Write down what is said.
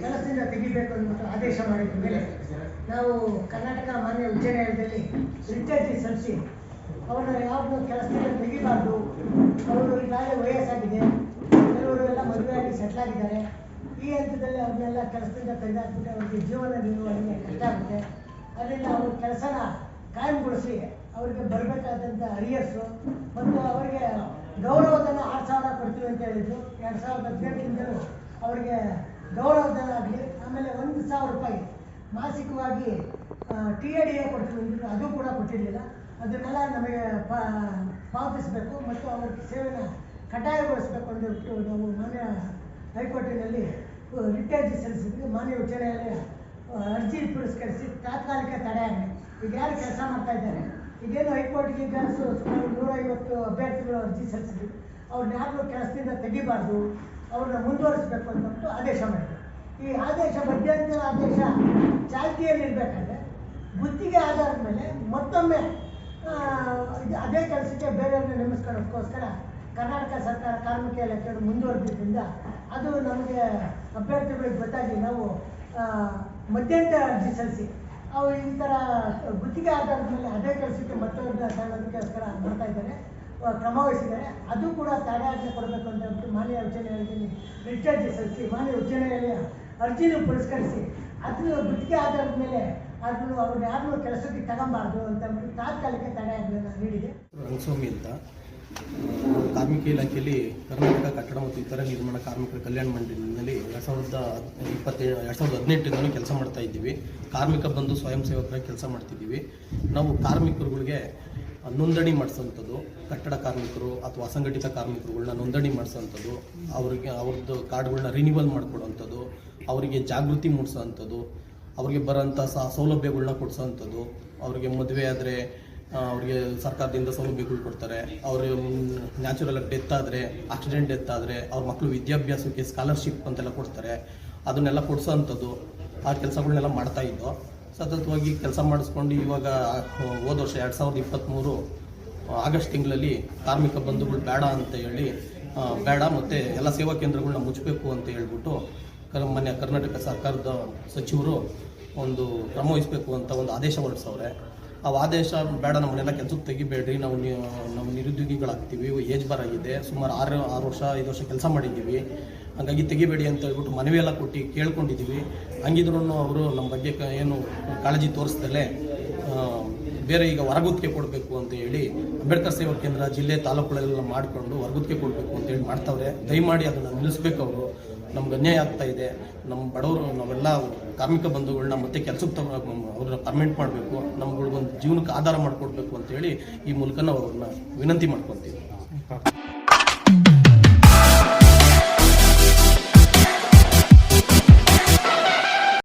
ಕೆಲಸದಿಂದ ತೆಗಿಬೇಕು ಅಂದ್ಬಿಟ್ಟು ಆದೇಶ ಮಾಡಿದ ಮೇಲೆ ನಾವು ಕರ್ನಾಟಕ ಮಾನ್ಯ ಉಚ್ಚ ನ್ಯಾಯಾಲಯದಲ್ಲಿ ರಿಟರ್ಜಿ ಸಲ್ಲಿಸಿ ಅವ್ರನ್ನ ಯಾವುದು ಕೆಲಸದಿಂದ ತೆಗಿಬಾರ್ದು. ಅವರು ಈಗಾಗಲೇ ವಯಸ್ಸಾಗಿದೆ, ಕೆಲವರು ಎಲ್ಲ ಮದುವೆಯಾಗಿ ಸೆಟ್ಲ್ ಆಗಿದ್ದಾರೆ. ಈ ಹಂತದಲ್ಲಿ ಅವ್ರನ್ನೆಲ್ಲ ಕೆಲಸದಿಂದ ತೆಗೆದಾಕ್ಬಿಟ್ಟು ಅವ್ರಿಗೆ ಜೀವನ ನಿರ್ವಹಣೆಗೆ ಕಷ್ಟ ಆಗುತ್ತೆ. ಅದರಿಂದ ಅವ್ರ ಕೆಲಸನ ಕಾಯಂಗೊಳಿಸಿ ಅವರಿಗೆ ಬರಬೇಕಾದಂಥ ಅರಿಯರ್ಸು ಮತ್ತು ಅವರಿಗೆ ಗೌರವಧನ 6,000 ಕೊಡ್ತೀವಿ ಅಂತ ಹೇಳಿದ್ರು. 2018 ಅವರಿಗೆ ಗೌರವಧನ ಆಗಲಿ, ಆಮೇಲೆ 1,000 ರೂಪಾಯಿ ಮಾಸಿಕವಾಗಿ TADA ಕೊಡ್ತೀವಿ ಅಂದಿದ್ರು, ಅದು ಕೂಡ ಕೊಟ್ಟಿರಲಿಲ್ಲ. ಅದನ್ನೆಲ್ಲ ನಮಗೆ ಪಾವತಿಸಬೇಕು ಮತ್ತು ಅವ್ರಿಗೆ ಸೇವೆನ ಕಡ್ಡಾಯಗೊಳಿಸಬೇಕು ಅಂದ್ಬಿಟ್ಟು ನಾವು ಮಾನ್ಯ ಹೈಕೋರ್ಟಿನಲ್ಲಿ ರಿಟ್ ಅರ್ಜಿ ಸಲ್ಲಿಸಿದ್ವಿ. ಮಾನ್ಯ ಉಚ್ಚ ನ್ಯಾಯಾಲಯ ಅರ್ಜಿ ಪುರಸ್ಕರಿಸಿ ತಾತ್ಕಾಲಿಕ ತಡೆ ಆಗಲಿ. ಈಗ ಯಾರು ಕೆಲಸ ಮಾಡ್ತಾ ಇದ್ದಾರೆ, ಈಗೇನು ಹೈಕೋರ್ಟ್ಗೆ ಈಗ ಸುಮಾರು 150 ಅಭ್ಯರ್ಥಿಗಳು ಅರ್ಜಿ ಸಲ್ಲಿಸಿದ್ವಿ, ಅವ್ರನ್ನ ಯಾರು ಕೆಲಸದಿಂದ ತೆಗಿಬಾರ್ದು, ಅವ್ರನ್ನ ಮುಂದುವರಿಸಬೇಕು ಅಂತಂದ್ಬಿಟ್ಟು ಆದೇಶ ಮಾಡಿದ್ರು. ಈ ಆದೇಶ ಮಧ್ಯಂತರ ಆದೇಶ ಚಾಲ್ತಿಯಲ್ಲಿ ಇರಬೇಕಾದ್ರೆ ಗುತ್ತಿಗೆ ಆಧಾರದ ಮೇಲೆ ಮತ್ತೊಮ್ಮೆ ಅದೇ ಕೆಲಸಕ್ಕೆ ಬೇರೆಯವ್ರನ್ನ ನೇಮಿಸ್ಕೊಳ್ಳೋದಕ್ಕೋಸ್ಕರ ಕರ್ನಾಟಕ ಸರ್ಕಾರ ಕಾರ್ಮಿಕ ಇಲಾಖೆಯನ್ನು ಮುಂದುವರೆದಿದ್ದರಿಂದ ಅದು ನಮಗೆ ಅಭ್ಯರ್ಥಿಗಳಿಗೆ ಗೊತ್ತಾಗಿ ನಾವು ಮಧ್ಯಂತರ ಅರ್ಜಿ ಸಲ್ಲಿಸಿ ಅವು ಈ ಥರ ಗುತ್ತಿಗೆ ಆಧಾರದ ಮೇಲೆ ಅದೇ ಕೆಲಸಕ್ಕೆ ಮತ್ತೊಬ್ಬರನ್ನ ತಗೊಳ್ಳೋದಕ್ಕೋಸ್ಕರ ಮಾಡ್ತಾ ಇದ್ದಾರೆ, ಕ್ರಮ ವಹಿಸಿದ್ದಾರೆ. ಅದು ಕೂಡ ತಡೆಯಾಜ್ಞೆ ಕೊಡಬೇಕು ಅಂತ ಹೇಳ್ಬಿಟ್ಟು ಮಾನ್ಯ ಉಚ್ಚ ನ್ಯಾಯಾಲಯದಲ್ಲಿ ರಿಟ್ ಅರ್ಜಿ ಸಲ್ಲಿಸಿ ಮಾನ್ಯ ಉಚ್ಚ ನ್ಯಾಯಾಲಯ ಅರ್ಜಿನೂ ಪುರಸ್ಕರಿಸಿ ಅದನ್ನು ಗುತ್ತಿಗೆ ಆಧಾರದ ಮೇಲೆ ಅದನ್ನು ಅವ್ರನ್ನ ಯಾರನ್ನೂ ಕೆಲಸಕ್ಕೆ ತಗೊಂಬಾರ್ದು ಅಂತ ಹೇಳ್ಬಿಟ್ಟು ತಾತ್ಕಾಲಿಕ ತಡೆಯಾಜ್ಞೆಯನ್ನು ನೀಡಿದೆ. ರಂಗಸ್ವಾಮಿ ಅಂತ ಕಾರ್ಮಿಕ ಇಲಾಖೆಯಲ್ಲಿ ಕರ್ನಾಟಕ ಕಟ್ಟಡ ಮತ್ತು ಇತರ ನಿರ್ಮಾಣ ಕಾರ್ಮಿಕರ ಕಲ್ಯಾಣ ಮಂಡಳಿನಲ್ಲಿ 2018 ಕೆಲಸ ಮಾಡ್ತಾ ಇದ್ದೀವಿ. ಕಾರ್ಮಿಕ ಬಂಧು ಸ್ವಯಂ ಸೇವಕರಾಗಿ ಕೆಲಸ ಮಾಡ್ತಿದ್ದೀವಿ. ನಾವು ಕಾರ್ಮಿಕರುಗಳಿಗೆ ನೋಂದಣಿ ಮಾಡಿಸೋಂಥದ್ದು, ಕಟ್ಟಡ ಕಾರ್ಮಿಕರು ಅಥವಾ ಅಸಂಘಟಿತ ಕಾರ್ಮಿಕರುಗಳನ್ನ ನೋಂದಣಿ ಮಾಡಿಸೋಂಥದ್ದು, ಅವರಿಗೆ ಅವ್ರದ್ದು ಕಾರ್ಡ್ಗಳನ್ನ ರಿನ್ಯೂವಲ್ ಮಾಡಿಕೊಡೋವಂಥದ್ದು, ಅವರಿಗೆ ಜಾಗೃತಿ ಮೂಡಿಸೋವಂಥದ್ದು, ಅವ್ರಿಗೆ ಬರೋಂಥ ಸೌಲಭ್ಯಗಳನ್ನ ಕೊಡಿಸೋವಂಥದ್ದು, ಅವರಿಗೆ ಮದುವೆ ಆದರೆ ಅವ್ರಿಗೆ ಸರ್ಕಾರದಿಂದ ಸೌಲಭ್ಯಗಳು ಕೊಡ್ತಾರೆ, ಅವರು ನ್ಯಾಚುರಲ್ ಡೆತ್ ಆದರೆ, ಆಕ್ಸಿಡೆಂಟ್ ಡೆತ್ ಆದರೆ ಅವ್ರ ಮಕ್ಕಳು ವಿದ್ಯಾಭ್ಯಾಸಕ್ಕೆ ಸ್ಕಾಲರ್ಶಿಪ್ ಅಂತೆಲ್ಲ ಕೊಡ್ತಾರೆ, ಅದನ್ನೆಲ್ಲ ಕೊಡಿಸೋವಂಥದ್ದು ಆ ಕೆಲಸಗಳನ್ನೆಲ್ಲ ಮಾಡ್ತಾಯಿದ್ದೋ. ಸತತವಾಗಿ ಕೆಲಸ ಮಾಡಿಸ್ಕೊಂಡು ಇವಾಗ ಹೋದ ವರ್ಷ 2023 ಆಗಸ್ಟ್ ತಿಂಗಳಲ್ಲಿ ಕಾರ್ಮಿಕ ಬಂಧುಗಳು ಬೇಡ ಅಂತ ಹೇಳಿ ಬೇಡ ಮತ್ತು ಎಲ್ಲ ಸೇವಾ ಕೇಂದ್ರಗಳನ್ನ ಮುಚ್ಚಬೇಕು ಅಂತ ಹೇಳ್ಬಿಟ್ಟು ಮೊನ್ನೆ ಕರ್ನಾಟಕ ಸರ್ಕಾರದ ಸಚಿವರು ಒಂದು ಕ್ರಮ ವಹಿಸಬೇಕು ಅಂತ ಒಂದು ಆದೇಶ ಹೊರಡಿಸವ್ರೆ. ಆ ಆದೇಶ ಬೇಡ, ನಮ್ಮನ್ನೆಲ್ಲ ಕೆಲಸಕ್ಕೆ ತೆಗಿಬೇಡ್ರಿ, ನಾವು ನಿರುದ್ಯೋಗಿಗಳಾಗ್ತೀವಿ, ಏಜ್ ಬಾರ್ ಆಗಿದೆ, ಸುಮಾರು 6 ವರ್ಷ 5 ವರ್ಷ ಕೆಲಸ ಮಾಡಿದ್ದೀವಿ, ಹಾಗಾಗಿ ತೆಗಿಬೇಡಿ ಅಂತ ಹೇಳ್ಬಿಟ್ಟು ಮನವಿಯೆಲ್ಲ ಕೊಟ್ಟು ಕೇಳ್ಕೊಂಡಿದ್ದೀವಿ. ಹಂಗಿದ್ರೂ ಅವರು ನಮ್ಮ ಬಗ್ಗೆ ಏನು ಕಾಳಜಿ ತೋರಿಸ್ದಲೇ ಬೇರೆ ಈಗ ಹೊರಗುತ್ತಿಗೆ ಕೊಡಬೇಕು ಅಂತ ಹೇಳಿ ಅಂಬೇಡ್ಕರ್ ಸೇವಾ ಕೇಂದ್ರ ಜಿಲ್ಲೆ ತಾಲೂಕುಗಳೆಲ್ಲ ಮಾಡಿಕೊಂಡು ಹೊರಗುತ್ತಿಗೆ ಕೊಡಬೇಕು ಅಂತೇಳಿ ಮಾಡ್ತಾವ್ರೆ. ದಯಮಾಡಿ ಅದನ್ನು ನಿಲ್ಲಿಸ್ಬೇಕು. ಅವರು ನಮ್ಗೆ ಅನ್ಯಾಯ ಆಗ್ತಾ ಇದೆ. ನಮ್ಮ ಬಡವರು ನಾವೆಲ್ಲ ಕಾರ್ಮಿಕ ಬಂಧುಗಳನ್ನ ಮತ್ತೆ ಕೆಲಸಕ್ಕೆ ಅವ್ರನ್ನ ಪರ್ಮನೆಂಟ್ ಮಾಡಬೇಕು, ನಮ್ಗಳಿಗೊಂದು ಜೀವನಕ್ಕೆ ಆಧಾರ ಮಾಡಿಕೊಡ್ಬೇಕು ಅಂತೇಳಿ ಈ ಮೂಲಕ ನಾವು ಅವ್ರನ್ನ ವಿನಂತಿ ಮಾಡ್ಕೊತೀವಿ.